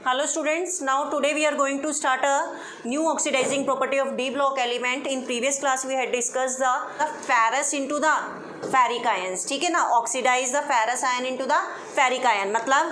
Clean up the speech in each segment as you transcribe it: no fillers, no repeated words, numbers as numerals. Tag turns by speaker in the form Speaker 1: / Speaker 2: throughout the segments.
Speaker 1: Hello students, now today we are going to start a new oxidizing property of D block element. In previous class we had discussed the ferrous into the ferric ions. ठीक है ना, oxidize the ferrous ion into the ferric ion, मतलब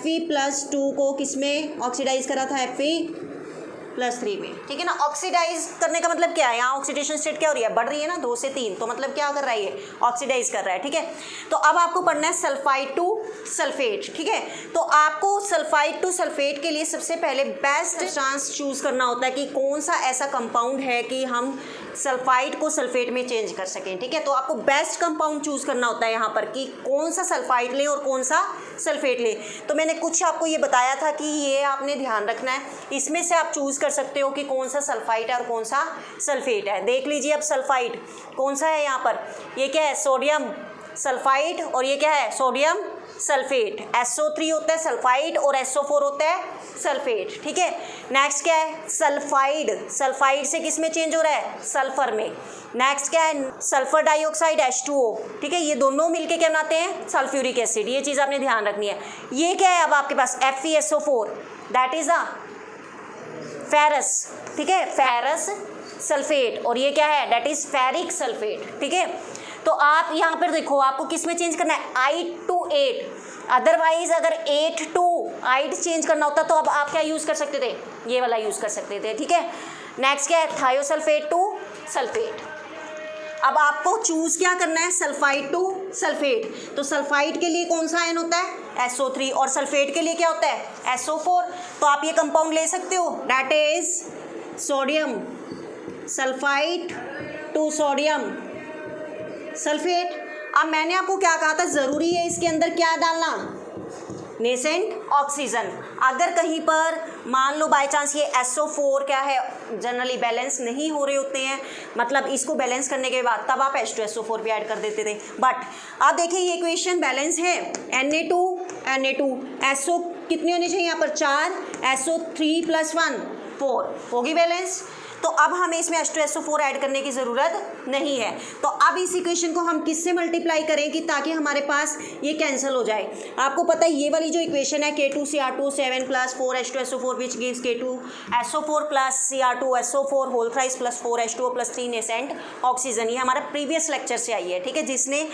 Speaker 1: Fe+2 को किसमें oxidise करा था, Fe+3 में. ठीक है ना. ऑक्सीडाइज करने का मतलब क्या है, यहाँ ऑक्सीडेशन स्टेट क्या हो रही है, बढ़ रही है ना 2 से 3, तो मतलब क्या कर रहा है, ये ऑक्सीडाइज कर रहा है. ठीक है. तो अब आपको पढ़ना है सल्फाइड टू सल्फेट. ठीक है. तो आपको सल्फाइड टू सल्फेट के लिए सबसे पहले बेस्ट चांस चूज करना होता है कि कौन सा ऐसा कंपाउंड है कि हम सल्फाइड को सल्फेट में चेंज कर सकें. ठीक है. तो आपको बेस्ट कंपाउंड चूज करना होता है यहाँ पर कि कौन सा सल्फाइड ले और कौन सा सल्फेट ले. तो मैंने कुछ आपको ये बताया था कि ये आपने ध्यान रखना है, इसमें से आप चूज कर सकते हो कि कौन सा सल्फाइड है और कौन सा सल्फेट है. देख लीजिए अब सल्फाइड कौन सा है यहाँ पर, ये क्या है, सोडियम सल्फाइड, और ये क्या है, सोडियम सल्फेट. SO3 होता है सल्फाइड और SO4 होता है सल्फेट. ठीक है. नेक्स्ट क्या है, सल्फाइड. सल्फाइड से किस में चेंज हो रहा है, सल्फर में. नेक्स्ट क्या है, सल्फर डाइऑक्साइड H2O. ठीक है. ये दोनों मिलके क्या बनाते हैं, सल्फ्यूरिक एसिड. ये चीज़ आपने ध्यान रखनी है. ये क्या है अब आपके पास, FeSO4, that is a ferrous. ठीक है, फेरस सल्फेट. और ये क्या है, दैट इज फेरिक सल्फेट. ठीक है. तो आप यहाँ पर देखो आपको किस में चेंज करना है, 8 to 8. अदरवाइज अगर 8 to 8 चेंज करना होता तो अब आप क्या यूज़ कर सकते थे, ये वाला यूज़ कर सकते थे. ठीक है. नेक्स्ट क्या है, थायोसल्फेट टू सल्फेट. अब आपको चूज़ क्या करना है, सल्फाइड टू सल्फेट. तो सल्फाइड के लिए कौन सा आयन होता है, SO3, और सल्फेट के लिए क्या होता है, SO4. तो आप ये कंपाउंड ले सकते हो, that is sodium sulphide to sodium sulphate. अब मैंने आपको क्या कहा था, ज़रूरी है इसके अंदर क्या डालना, नेसेंट ऑक्सीजन. अगर कहीं पर मान लो बाय चांस ये SO4 क्या है, जनरली बैलेंस नहीं हो रहे होते हैं, मतलब इसको बैलेंस करने के बाद तब आप H2SO4 भी ऐड कर देते थे. बट अब देखिए ये इक्वेशन बैलेंस है, Na2 SO कितनी होनी चाहिए यहाँ पर, 4, SO3 + 1 4 होगी बैलेंस. तो अब हमें इसमें H2SO4 ऐड करने की ज़रूरत नहीं है. तो अब इस इक्वेशन को हम किससे मल्टीप्लाई करें कि ताकि हमारे पास ये कैंसिल हो जाए. आपको पता है ये वाली जो इक्वेशन है K2Cr2 7 + 4 H2SO4 which gives K2SO4 + Cr2SO4 whole thrice + 4 H2O + 3 nascent oxygen. ये हमारा प्रीवियस लेक्चर से आई है. ठीक है. जिसने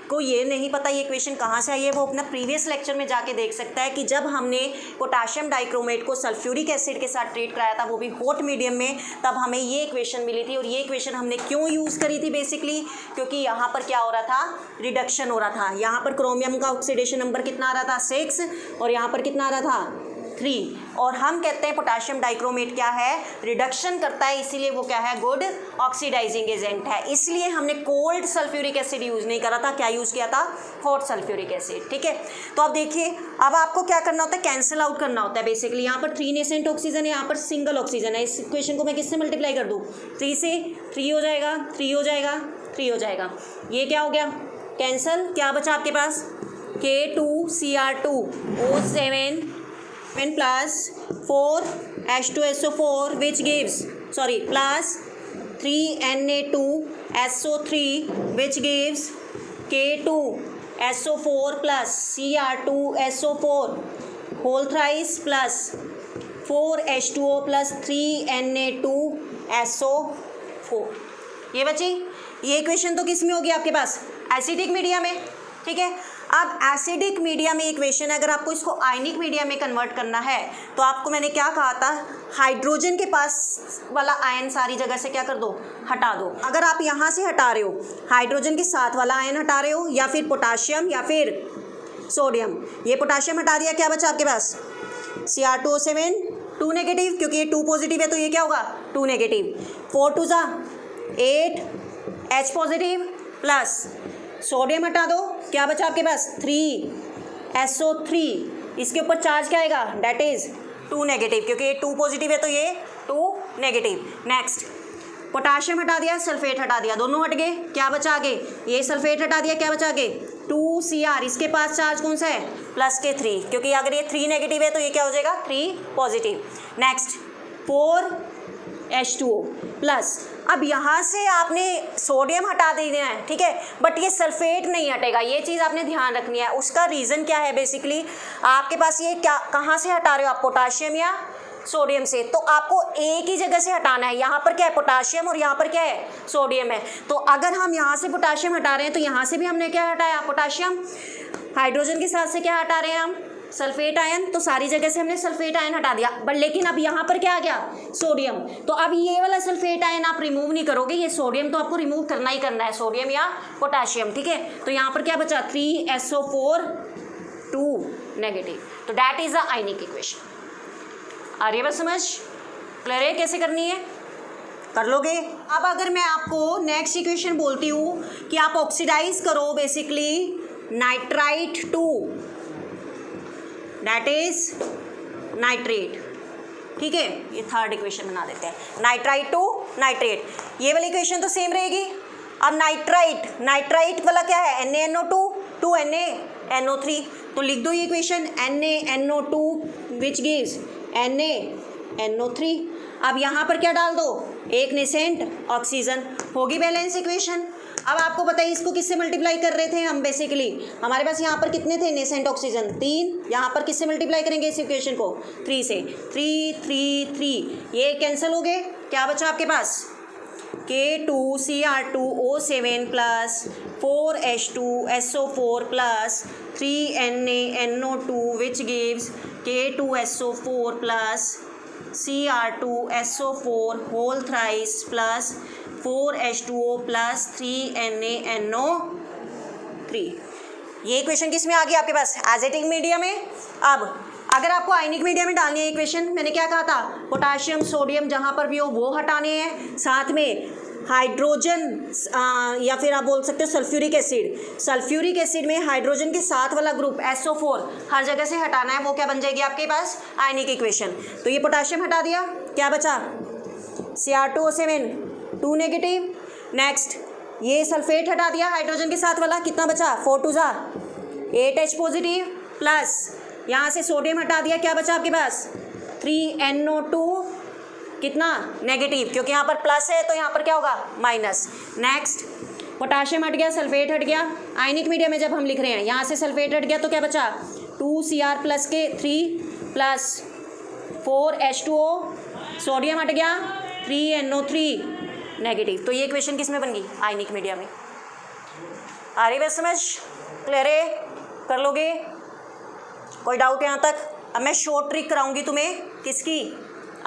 Speaker 1: को ये नहीं पता ये इक्वेशन कहाँ से आई है, वो अपना प्रीवियस लेक्चर में जाके देख सकता है कि जब हमने पोटाशियम डाइक्रोमेट को सल्फ्यूरिक एसिड के साथ ट्रीट कराया था, वो भी हॉट मीडियम में, तब हमें ये इक्वेशन मिली थी. और ये इक्वेशन हमने क्यों यूज़ करी थी, बेसिकली क्योंकि यहाँ पर क्या हो रहा था, रिडक्शन हो रहा था. यहाँ पर क्रोमियम का ऑक्सीडेशन नंबर कितना आ रहा था, 6, और यहाँ पर कितना आ रहा था, 3. और हम कहते हैं पोटाशियम डाइक्रोमेट क्या है, रिडक्शन करता है, इसीलिए वो क्या है, गुड ऑक्सीडाइजिंग एजेंट है. इसलिए हमने कोल्ड सल्फ्यूरिक एसिड यूज़ नहीं करा था, क्या यूज़ किया था, हॉट सल्फ्यूरिक एसिड. ठीक है. तो अब देखिए अब आपको क्या करना होता है, कैंसिल आउट करना होता है. बेसिकली यहाँ पर 3 नेसेंट ऑक्सीजन है, यहाँ पर सिंगल ऑक्सीजन है. इस इक्वेशन को मैं किससे मल्टीप्लाई कर दूँ, 3 से. 3 हो जाएगा, 3 हो जाएगा, 3 हो जाएगा. ये क्या हो गया, कैंसिल. क्या बचा आपके पास, K2Cr2O7 plus 4 H2SO4 which gives plus 3 Na2SO3 which gives K2SO4 plus Cr2SO4 whole thrice plus 4 H2O plus 3 Na2SO4. ये बची. ये इक्वेशन तो किस में होगी आपके पास, एसिडिक मीडिया में. ठीक है. अब एसिडिक मीडिया में इक्वेशन, अगर आपको इसको आयनिक मीडिया में कन्वर्ट करना है तो आपको मैंने क्या कहा था, हाइड्रोजन के पास वाला आयन सारी जगह से क्या कर दो, हटा दो. अगर आप यहाँ से हटा रहे हो, हाइड्रोजन के साथ वाला आयन हटा रहे हो, या फिर पोटाशियम या फिर सोडियम. ये पोटाशियम हटा दिया, क्या बचा आपके पास, Cr2O7 2 नेगेटिव, क्योंकि ये 2 पॉजिटिव है तो ये क्या होगा, 2 नेगेटिव. 4 2 जा 8 H पॉजिटिव प्लस सोडियम हटा दो, क्या बचा आपके पास, 3 SO3. इसके ऊपर चार्ज क्या आएगा, डेट इज 2 नेगेटिव, क्योंकि ये 2 पॉजिटिव है तो ये 2 नेगेटिव. नेक्स्ट पोटाशियम हटा दिया, सल्फेट हटा दिया, दोनों हट गए. क्या बचा आगे, ये सल्फेट हटा दिया, क्या बचा आगे, 2Cr. इसके पास चार्ज कौन सा है, +3, क्योंकि अगर ये 3 नेगेटिव है तो ये क्या हो जाएगा, 3 पॉजिटिव. नेक्स्ट 4 H2O प्लस अब यहाँ से आपने सोडियम हटा देना है, ठीक है, बट ये सल्फेट नहीं हटेगा, ये चीज़ आपने ध्यान रखनी है। उसका रीज़न क्या है, बेसिकली आपके पास ये क्या, कहाँ से हटा रहे हो आप, पोटाशियम या सोडियम से, तो आपको एक ही जगह से हटाना है। यहाँ पर क्या है, पोटाशियम, और यहाँ पर क्या है, सोडियम है। तो अगर हम यहाँ से पोटाशियम हटा रहे हैं तो यहाँ से भी हमने क्या हटाया, पोटाशियम। हाइड्रोजन के साथ से क्या हटा रहे हैं हम, सल्फेट आयन, तो सारी जगह से हमने सल्फेट आयन हटा दिया। बट लेकिन अब यहाँ पर क्या आ गया, सोडियम। तो अब ये वाला सल्फेट आयन आप रिमूव नहीं करोगे, ये सोडियम तो आपको रिमूव करना ही करना है, सोडियम या पोटाशियम, ठीक है। तो यहाँ पर क्या बचा, 3SO4 2 नेगेटिव। तो that is the ionic equation. आ रही है बस समझ, क्लियर है कैसे करनी है, कर लोगे। अब अगर मैं आपको नेक्स्ट इक्वेशन बोलती हूँ कि आप ऑक्सीडाइज करो basically nitrite to, that is nitrate, ठीक है, ये थर्ड इक्वेशन बना देते हैं, नाइट्राइट टू नाइट्रेट। ये वाली इक्वेशन तो सेम रहेगी। अब नाइट्राइट, नाइट्राइट वाला क्या है, NaNO2 2 NaNO3, तो लिख दो ये equation NaNO2 which gives NaNO3। अब यहाँ पर क्या डाल दो, एक नेसेंट ऑक्सीजन, होगी बैलेंस इक्वेशन। अब आपको पता है इसको किससे मल्टीप्लाई कर रहे थे हम, बेसिकली हमारे पास यहाँ पर कितने थे नेसेंट ऑक्सीजन, 3, यहाँ पर किससे मल्टीप्लाई करेंगे इस इक्वेशन को, 3 से, 3 3 3, ये कैंसिल हो गए, क्या बचा आपके पास, K2Cr2O7 plus 4H2SO4 plus 3NaNO2 which gives K2SO4 plus Cr2SO4 whole thrice plus 4H2O plus 3NaNO3। ये इक्वेशन किस में आ गई आपके पास, एसिडिक मीडियम में। अब अगर आपको आयनिक मीडियम में डालनी है इक्वेशन, मैंने क्या कहा था, पोटाशियम सोडियम जहाँ पर भी हो वो हटाने हैं, साथ में हाइड्रोजन या फिर आप बोल सकते हो सल्फ्यूरिक एसिड, सल्फ्यूरिक एसिड में हाइड्रोजन के साथ वाला ग्रुप SO4 हर जगह से हटाना है, वो क्या बन जाएगी आपके पास, आयनिक इक्वेशन। तो ये पोटाशियम हटा दिया, क्या बचा, Cr2O7 2 नेगेटिव। नेक्स्ट ये सल्फेट हटा दिया हाइड्रोजन के साथ वाला, कितना बचा, 4 2 8H पॉजिटिव, प्लस यहाँ से सोडियम हटा दिया, क्या बचा आपके पास, 3NO2 कितना, नेगेटिव, क्योंकि यहाँ पर प्लस है तो यहाँ पर क्या होगा, माइनस। नेक्स्ट पोटाशियम हट गया, सल्फेट हट गया, आयनिक मीडियम में जब हम लिख रहे हैं यहाँ से सल्फेट हट गया तो क्या बचा, 2Cr प्लस के 3 प्लस 4H2O, सोडियम हट गया, 3NO3 नेगेटिव। तो ये इक्वेशन किस में बन गई, आयनिक मीडियम में। आ रही बस समझ, क्लियर है, कर लोगे, कोई डाउट यहाँ तक। अब मैं शॉर्ट ट्रिक कराऊंगी तुम्हें, किसकी,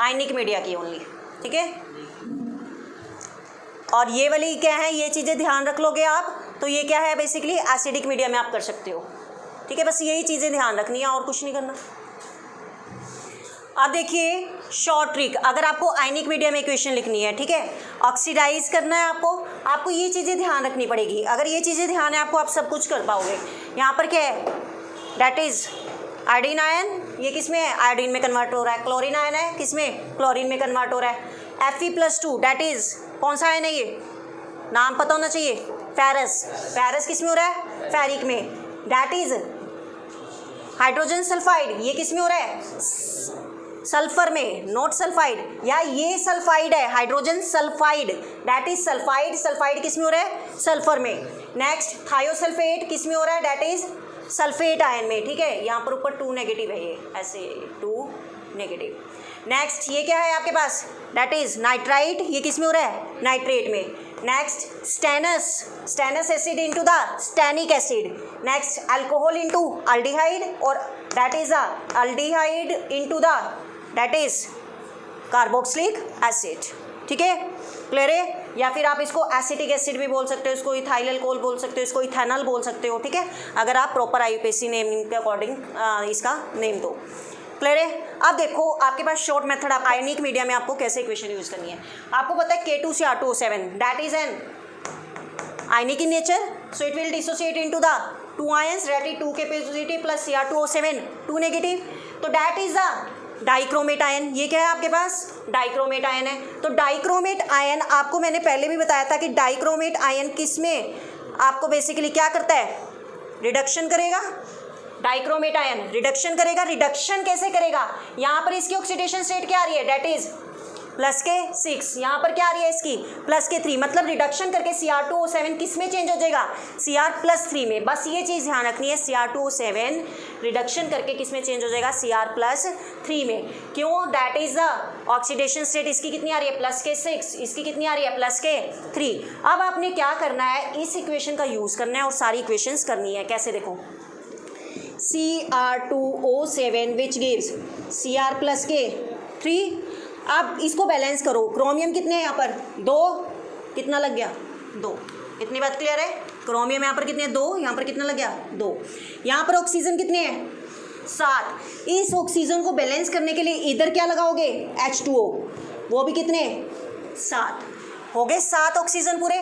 Speaker 1: आयनिक मीडिया की ओनली, ठीक है। और ये वाली क्या है, ये चीज़ें ध्यान रख लोगे आप, तो ये क्या है बेसिकली एसिडिक मीडिया में आप कर सकते हो, ठीक है, बस यही चीज़ें ध्यान रखनी है और कुछ नहीं करना। अब देखिए शॉर्ट ट्रिक, अगर आपको आयनिक मीडिया में इक्वेशन लिखनी है, ठीक है, ऑक्सीडाइज करना है आपको ये चीज़ें ध्यान रखनी पड़ेगी। अगर ये चीज़ें ध्यान है आपको, आप सब कुछ कर पाओगे। यहाँ पर क्या है, दैट इज़ आयोडीन आयन, ये किस में है, आयोडीन में कन्वर्ट हो रहा है। क्लोरीन आयन है, किस में, क्लोरीन में कन्वर्ट हो रहा है। Fe+2 दैट इज़ कौन सा आयन है, ये नाम पता होना चाहिए, फेरस। फेरस किस में हो रहा है, फेरिक में, दैट इज़ हाइड्रोजन सल्फाइड, ये किस में हो रहा है, सल्फर में, नॉट सल्फाइड, या ये सल्फाइड है, hydrogen sulphide, that is sulphide. Sulphide किस में हो रहा है, सल्फर में। नेक्स्ट थायोसल्फेट किस में हो रहा है, दैट इज सल्फेट आयन में, ठीक है। यहाँ पर ऊपर 2 नेगेटिव है, ये ऐसे 2 नेगेटिव। नेक्स्ट ये क्या है आपके पास, दैट इज नाइट्राइट, ये किस में हो रहा है, नाइट्रेट में। Next stannous acid into the stannic acid. Next alcohol into aldehyde, और that is the aldehyde into the that is carboxylic acid, ठीक है, क्लियर है। या फिर आप इसको एसिटिक एसिड भी बोल सकते हो, इसको इथाइल अल्कोहल बोल सकते हो, इसको इथेनॉल बोल सकते हो, ठीक है, अगर आप प्रॉपर IUPAC नेम के अकॉर्डिंग इसका नेम दो, क्लियर है। अब देखो आपके पास शॉर्ट मेथड, आप आयनिक मीडिया में आपको कैसे इक्वेशन यूज करनी है। आपको पता है K2Cr2O7 that is an ionic in nature, so it will dissociate into the 2 ions, that is 2K positive plus Cr2O7 2 negative, तो that is the dichromate ion. ये क्या है आपके पास, डाइक्रोमेट आयन है। तो डाइक्रोमेट आयन आपको मैंने पहले भी बताया था कि डाइक्रोमेट आयन किस में आपको बेसिकली क्या करता है, रिडक्शन करेगा। डाइक्रोमेट आयन रिडक्शन करेगा। रिडक्शन कैसे करेगा, यहाँ पर इसकी ऑक्सीडेशन स्टेट क्या आ रही है, दैट इज प्लस के 6, यहाँ पर क्या आ रही है इसकी प्लस के 3, मतलब रिडक्शन करके Cr2O7 किस में चेंज हो जाएगा Cr+3 में। बस ये चीज़ ध्यान रखनी है, Cr2O7 रिडक्शन करके किस में चेंज हो जाएगा Cr+3 में। क्यों? That is the oxidation state. इसकी कितनी आ रही है प्लस के 6, इसकी कितनी आ रही है प्लस के 3। अब आपने क्या करना है, इस इक्वेशन का यूज़ करना है और सारी इक्वेशंस करनी है। कैसे? देखो Cr2O7 विच गिव्स Cr+3। अब इसको बैलेंस करो, क्रोमियम कितने हैं यहाँ पर 2, कितना लग गया 2। इतनी बात क्लियर है? क्रोमियम यहाँ पर कितने 2, यहाँ पर कितना लग गया 2। यहाँ पर ऑक्सीजन कितने हैं 7। इस ऑक्सीजन को बैलेंस करने के लिए इधर क्या लगाओगे H2O, वो भी कितने 7 हो गए, 7 ऑक्सीजन पूरे।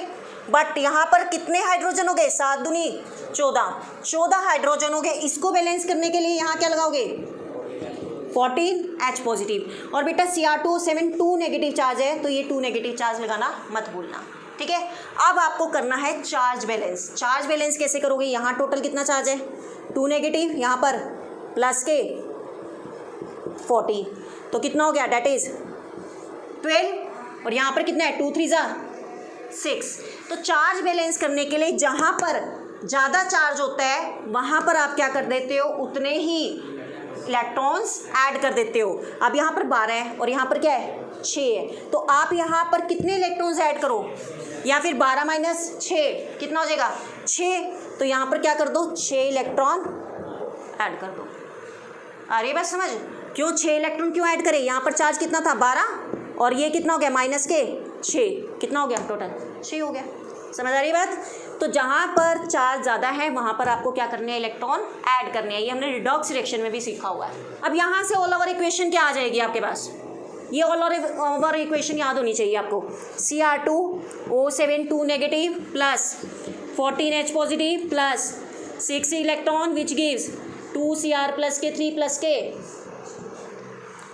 Speaker 1: बट यहाँ पर कितने हाइड्रोजन हो गए 7 दूनी 14 हाइड्रोजन हो गए। इसको बैलेंस करने के लिए यहाँ क्या लगाओगे 14 H पॉजिटिव। और बेटा Cr2O7 2 नेगेटिव चार्ज है, तो ये 2 नेगेटिव चार्ज लगाना मत भूलना, ठीक है। अब आपको करना है चार्ज बैलेंस। चार्ज बैलेंस कैसे करोगे, यहाँ टोटल कितना चार्ज है 2 नेगेटिव, यहाँ पर प्लस के 40, तो कितना हो गया डेट इज 12, और यहाँ पर कितना है 2 3 6। तो चार्ज बैलेंस करने के लिए जहाँ पर ज़्यादा चार्ज होता है वहाँ पर आप क्या कर देते हो, उतने ही इलेक्ट्रॉन्स ऐड कर देते हो। अब यहाँ पर 12 है और यहाँ पर क्या है 6 है, तो आप यहाँ पर कितने इलेक्ट्रॉन्स ऐड करो, या फिर 12 - 6 कितना हो जाएगा 6। तो यहाँ पर क्या कर दो 6 इलेक्ट्रॉन ऐड कर दो। अरे बस समझ, क्यों 6 इलेक्ट्रॉन क्यों ऐड करें, यहाँ पर चार्ज कितना था 12 और ये कितना हो गया माइनस के 6, कितना हो गया टोटल 6 हो गया। समझ आ रही बात? तो जहाँ पर चार्ज ज़्यादा है वहाँ पर आपको क्या करने हैं, इलेक्ट्रॉन ऐड करने हैं। ये हमने रिडॉक्स रिएक्शन में भी सीखा हुआ है। अब यहाँ से ऑल ओवर इक्वेशन क्या आ जाएगी आपके पास, ये ऑल ओवर इक्वेशन याद होनी चाहिए आपको। Cr2O7 2 negative plus 14 H positive plus 6 electron which gives 2 Cr plus के 3 प्लस के,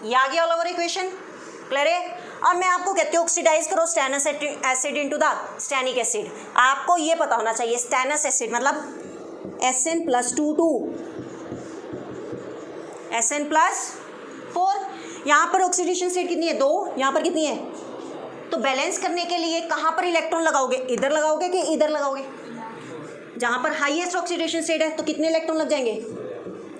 Speaker 1: ये आ गया ऑल ओवर इक्वेशन। क्लियर है? अब मैं आपको कहती हूँ ऑक्सीडाइज करो stannous acid into the stannic acid. आपको ये पता होना चाहिए स्टेनस एसिड मतलब Sn+2 Sn+4। यहाँ पर ऑक्सीडेशन स्टेट कितनी है 2, यहाँ पर कितनी है, तो बैलेंस करने के लिए कहाँ पर इलेक्ट्रॉन लगाओगे, इधर लगाओगे कि इधर लगाओगे। जहाँ पर हाईएस्ट ऑक्सीडेशन स्टेट है तो कितने इलेक्ट्रॉन लग जाएंगे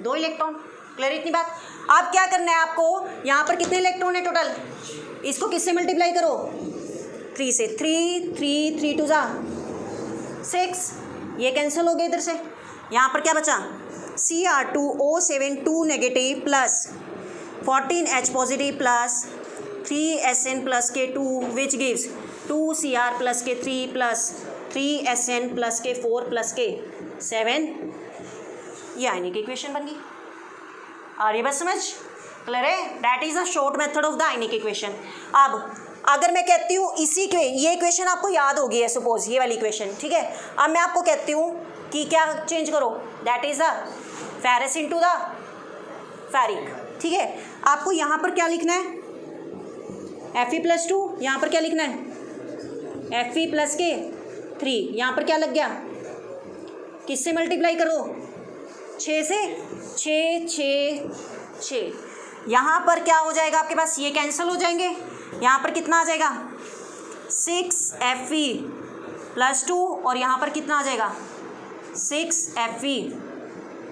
Speaker 1: 2 इलेक्ट्रॉन। क्लियर इतनी बात? अब क्या करना है आपको, यहाँ पर कितने इलेक्ट्रॉन है टोटल, इसको किससे मल्टीप्लाई करो 3 से, 3 3 2 6, ये कैंसिल हो गया इधर से। यहाँ पर क्या बचा Cr2O7 2 negative plus 14 H positive plus 3 Sn plus के 2 विच गिव्स 2 Cr प्लस के 3 प्लस 3 Sn प्लस के 4 प्लस के 7। ये आयनिक इक्वेशन बन गई। आ रही बस समझ? क्लियर है? That is the short method of the ionic equation. अब अगर मैं कहती हूँ इसी के, ये इक्वेशन आपको याद होगी है सपोज, ये वाली इक्वेशन, ठीक है। अब मैं आपको कहती हूँ कि क्या चेंज करो, that is the ferrous into the ferric, ठीक है। आपको यहाँ पर क्या लिखना है Fe+2, यहाँ पर क्या लिखना है Fe प्लस के 3, यहाँ पर क्या लग गया, किससे मल्टीप्लाई करो 6 से, 6 यहाँ पर क्या हो जाएगा आपके पास, ये कैंसिल हो जाएंगे। यहाँ पर कितना आ जाएगा 6 Fe+2 और यहाँ पर कितना आ जाएगा 6 Fe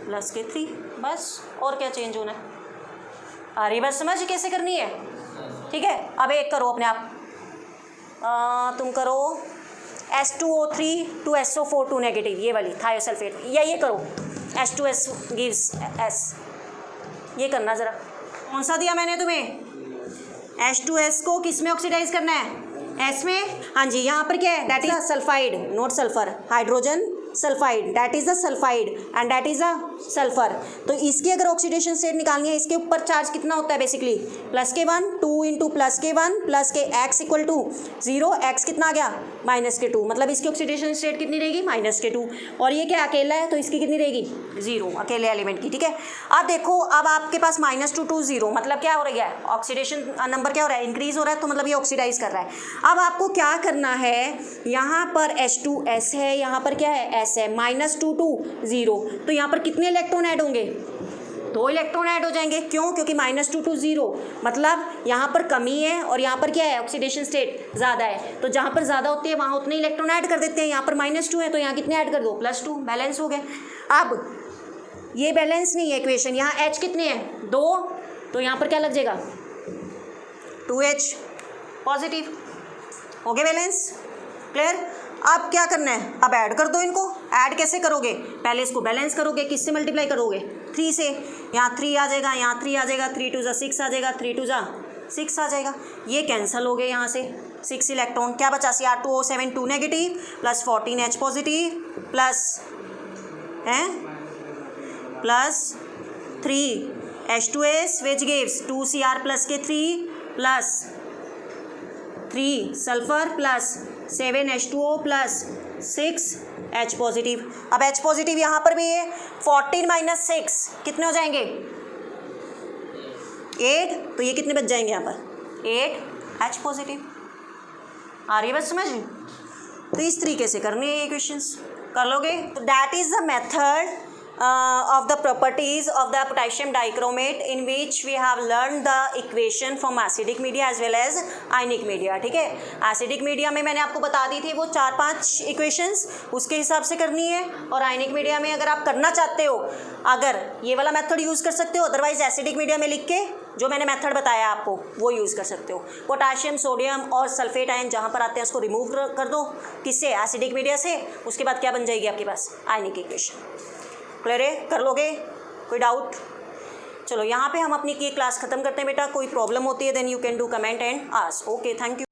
Speaker 1: प्लस के 3, बस। और क्या चेंज होना है? अरे बस समझ कैसे करनी है, ठीक है। अब एक करो अपने आप, तुम करो H2O3 2SO4 2 नेगेटिव, ये वाली थायोसल्फेट, या ये करो H2S गिव्स S, ये करना ज़रा। कौन सा दिया मैंने तुम्हें, H2S को किस में ऑक्सीडाइज करना है S में। हाँ जी, यहाँ पर क्या है, that is sulphide not sulphur, hydrogen sulphide, that is the sulphide and that is the sulphur. तो इसकी अगर ऑक्सीडेशन स्टेट निकालनी है, इसके ऊपर चार्ज कितना होता है बेसिकली +1 2 इंटू +1 प्लस के x इक्वल टू 0, x कितना आ गया -2, मतलब इसकी ऑक्सीडेशन स्टेट कितनी रहेगी -2। और ये क्या अकेला है तो इसकी कितनी रहेगी 0, अकेले एलिमेंट की, ठीक है। अब देखो, अब आपके पास -2 2 0, मतलब क्या हो रही है, ऑक्सीडेशन नंबर क्या हो रहा है, इंक्रीज हो रहा है, तो मतलब ये ऑक्सीडाइज कर रहा है। अब आपको क्या करना है, यहाँ पर H2S है, यहाँ पर क्या है S है, -2 2 0, तो यहाँ पर कितने इलेक्ट्रॉन ऐड होंगे 2 इलेक्ट्रॉन ऐड हो जाएंगे। क्यों? क्योंकि -2 to 0 मतलब यहाँ पर कमी है और यहाँ पर क्या है, ऑक्सीडेशन स्टेट ज़्यादा है, तो जहाँ पर ज़्यादा होती है वहाँ उतने इलेक्ट्रॉन ऐड कर देते हैं। यहाँ पर -2 है तो यहाँ कितने ऐड कर दो, +2, बैलेंस हो गए। अब ये बैलेंस नहीं है इक्वेशन, यहाँ H कितने हैं, 2, तो यहाँ पर क्या लग जाएगा, 2H पॉजिटिव, हो गए बैलेंस। क्लियर? अब क्या करना है, अब ऐड कर दो इनको। ऐड कैसे करोगे, पहले इसको बैलेंस करोगे, किससे मल्टीप्लाई करोगे, 3 से। यहाँ 3 आ जाएगा, यहाँ 3 आ जाएगा, 3 2 6 आ जाएगा, 3 2 6 आ जाएगा। ये कैंसिल हो गए यहाँ से, 6 इलेक्ट्रॉन। क्या बचा, Cr2O7 2 negative plus 14H positive plus है plus 3H2S which gives 2Cr plus के 3 plus 3 sulphur plus 7H2O plus 6H positive. अब H पॉजिटिव यहाँ पर भी है, 14 - 6 कितने हो जाएंगे, 8, तो ये कितने बच जाएंगे यहाँ पर, 8H पॉजिटिव। आ रही है बस समझ? तो इस तरीके से करने हैं ये क्वेश्चंस, कर लोगे? तो that is the method of the properties of the potassium dichromate in which we have learned the equation from acidic media as well as ionic media। ठीक है, एसिडिक मीडिया में मैंने आपको बता दी थी वो 4-5 इक्वेशंस, उसके हिसाब से करनी है। और आयनिक मीडिया में अगर आप करना चाहते हो, अगर ये वाला मेथड यूज़ कर सकते हो, अदरवाइज एसिडिक मीडिया में लिख के जो मैंने मेथड बताया आपको वो यूज़ कर सकते हो। पोटाशियम, सोडियम और सल्फेट आयन जहाँ पर आते हैं उसको रिमूव कर दो, किससे, एसिडिक मीडिया से। उसके बाद क्या बन जाएगी आपके पास, आयनिक इक्वेशन। क्लियर है, कर लोगे? कोई डाउट? चलो यहाँ पे हम अपनी की क्लास खत्म करते हैं बेटा। कोई प्रॉब्लम होती है then you can do comment and ask. Okay, thank you.